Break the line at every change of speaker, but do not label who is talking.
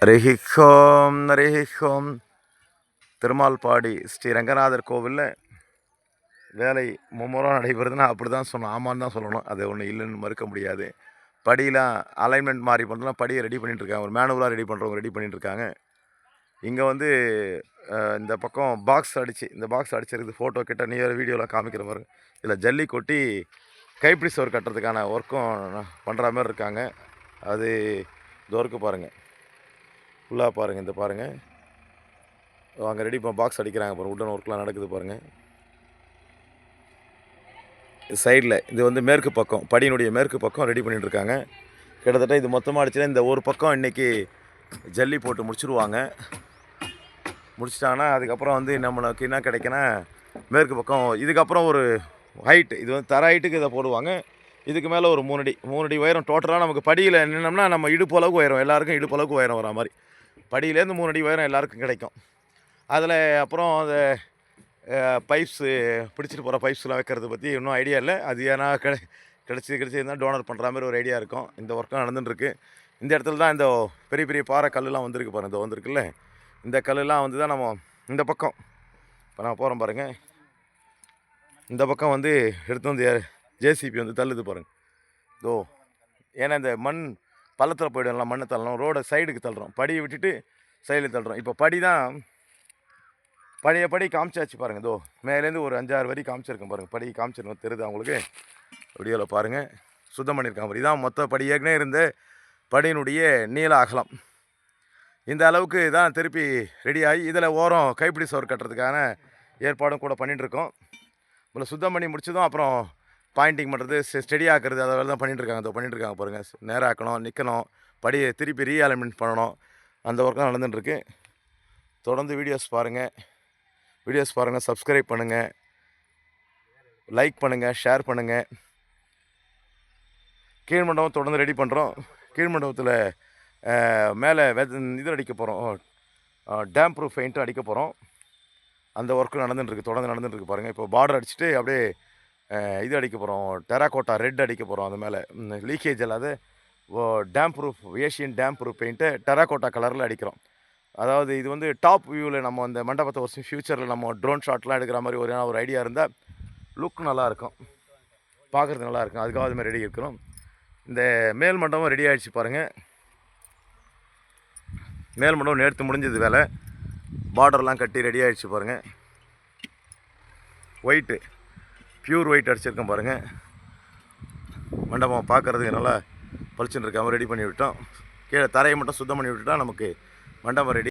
ஹரிஹோம் ஹரிஹோம். திருமால்பாடி ஸ்ரீ ரங்கநாதர் கோவிலில் வேலை மும்முரம் நடைபெறுதுன்னா அப்படி தான் சொல்லணும், ஆமான்னு தான் சொல்லணும். அது ஒன்றும் இல்லைன்னு மறுக்க முடியாது. படியெலாம் அலைன்மெண்ட் மாறி பண்ணுறதுலாம் படியை ரெடி பண்ணிகிட்ருக்காங்க, ஒரு மேனுவலாக ரெடி பண்ணுறவங்க ரெடி பண்ணிகிட்ருக்காங்க. இங்கே வந்து இந்த பக்கம் பாக்ஸ் அடித்து, இந்த பாக்ஸ் அடிச்சிருக்கு ஃபோட்டோ கிட்ட நியர் வீடியோலாம் காமிக்கிற மாதிரி இதில் ஜல்லி கொட்டி கைப்பிடி சோறு கட்டுறதுக்கான ஒர்க்கும் பண்ணுற மாதிரி இருக்காங்க. அது இந்த ஒர்க்கு பாருங்கள், ஃபுல்லாக பாருங்கள், இந்த பாருங்கள் அங்கே ரெடி பாக்ஸ் அடிக்கிறாங்க பாருங்கள், உடன் ஒர்க்லாம் நடக்குது பாருங்கள். சைடில் இது வந்து மேற்கு பக்கம், படியினுடைய மேற்கு பக்கம் ரெடி பண்ணிகிட்ருக்காங்க. கிட்டத்தட்ட இது மொத்தமாக அடிச்சுன்னா இந்த ஒரு பக்கம் இன்றைக்கி ஜல்லி போட்டு முடிச்சுருவாங்க. முடிச்சிட்டாங்கன்னா அதுக்கப்புறம் வந்து நம்மளுக்கு என்ன கிடைக்குன்னா மேற்கு பக்கம் இதுக்கப்புறம் ஒரு ஹைட்டு, இது வந்து தர ஹைட்டுக்கு இதை போடுவாங்க. இதுக்கு மேலே ஒரு 3 அடி உயரம் டோட்டலாக நமக்கு படியில் நின்னோம்னா நம்ம இடுப்பு அளவுக்கு உயரம், எல்லாருக்கும் இடுப்பு அளவுக்கு உயரம் வர மாதிரி படியிலேருந்து 3 அடி உயரம் எல்லாருக்கும் கிடைக்கும். அதில் அப்புறம் அந்த பைப்ஸு பிடிச்சிட்டு போகிற பைப்ஸ்லாம் வைக்கிறது பற்றி இன்னும் ஐடியா இல்லை. அது ஏன்னா கிடச்சிருந்தால் டோனர் பண்ணுற மாதிரி ஒரு ஐடியா இருக்கும். இந்த ஒர்க்கும் நடந்துட்டுருக்கு. இந்த இடத்துல தான் இந்த பெரிய பெரிய பாறை கல்லுலாம் வந்திருக்கு பாருங்கள், இந்த வந்திருக்குல்ல, இந்த கல்லுலாம் வந்து தான் நம்ம இந்த பக்கம் இப்போ நான் போகிறோம் பாருங்கள், இந்த பக்கம் வந்து எடுத்து வந்து ஜேசிபி வந்து தள்ளுது பாருங்கள். இதோ ஏன்னா இந்த மண் பள்ளத்தில் போய்டும்லாம், மண்ணை தள்ளணும், ரோடை சைடுக்கு தள்ளுறோம், படியை விட்டுட்டு சைடில் தள்ளுறோம். இப்போ படி தான் பழைய படி காமிச்சாச்சு பாருங்கள். இதோ மேலேருந்து ஒரு 5-6 வரி காமிச்சிருக்கேன் பாருங்கள், படி காமிச்சிருக்கோம், தெரியுது அவங்களுக்கு வீடியோவில் பாருங்கள். சுத்தம் பண்ணியிருக்காங்க பாரு, இதான் மொத்த படி ஏற்கனவே இருந்த படியினுடைய நீள அகலம். இந்த அளவுக்கு தான் திருப்பி ரெடி ஆகி இதில் ஓரம் கைப்பிடி சோறு கட்டுறதுக்கான ஏற்பாடும் கூட பண்ணிகிட்ருக்கோம். இவ்வளோ சுத்தம் பண்ணி முடிச்சதும் அப்புறம் பாயிண்டிங் பண்ணுறது, ஸ்டெடி ஆக்குறது, அதை தான் பண்ணிகிட்ருக்காங்க. இதோ பண்ணிகிட்ருக்காங்க பாருங்கள், நேராக்கணும், நிற்கணும், படியை திருப்பி ரீஅலைன்மெண்ட் பண்ணணும், அந்த ஒர்க் தான் நடந்துட்டுருக்கு. தொடர்ந்து வீடியோஸ் பாருங்கள், சப்ஸ்கிரைப் பண்ணுங்கள், லைக் பண்ணுங்கள், ஷேர் பண்ணுங்கள். கீழ்மண்டபம் தொடர்ந்து ரெடி பண்ணுறோம். கீழ்மண்டபத்தில் மேலே இது அடிக்க போகிறோம், டேம் ப்ரூஃப் பெயிண்ட்டும் அடிக்க போகிறோம். அந்த ஒர்க்கு நடந்துட்டுருக்கு, தொடர்ந்து நடந்துட்டுருக்கு பாருங்கள். இப்போ பார்டர் அடிச்சுட்டு அப்படியே இது அடிக்க போகிறோம், டெராகோட்டா ரெட் அடிக்க போகிறோம். அது மேலே லீக்கேஜ் இல்லாத damp proof, Asian damp proof paint terracotta கலரில் அடிக்கிறோம். அதாவது இது வந்து டாப் வியூவில் நம்ம அந்த மண்டபத்தை ஒரு ஃப்யூச்சரில் நம்ம ட்ரோன் ஷாட்லாம் எடுக்கிற மாதிரி ஒரு ஐடியா இருந்தால் லுக் நல்லாயிருக்கும், பார்க்குறது நல்லாயிருக்கும். அதுக்காக அது மாதிரி ரெடி இருக்கிறோம். இந்த மேல் மண்டபம் ரெடி ஆகிடுச்சு பாருங்கள். மேல் மண்டபம் நேற்று முடிஞ்சது வேலை, பார்டர்லாம் கட்டி ரெடி ஆகிடுச்சு பாருங்கள். ஒயிட்டு, பியூர் ஒயிட் அடிச்சிருக்கோம் பாருங்கள். மண்டபம் பார்க்குறதுக்கு நல்லா பளிச்சுன்னு இருக்காமல் ரெடி பண்ணி விட்டோம். கீழே தரையை மட்டும் சுத்தம் பண்ணி விட்டுட்டா நமக்கு மண்டபம் ரெடி.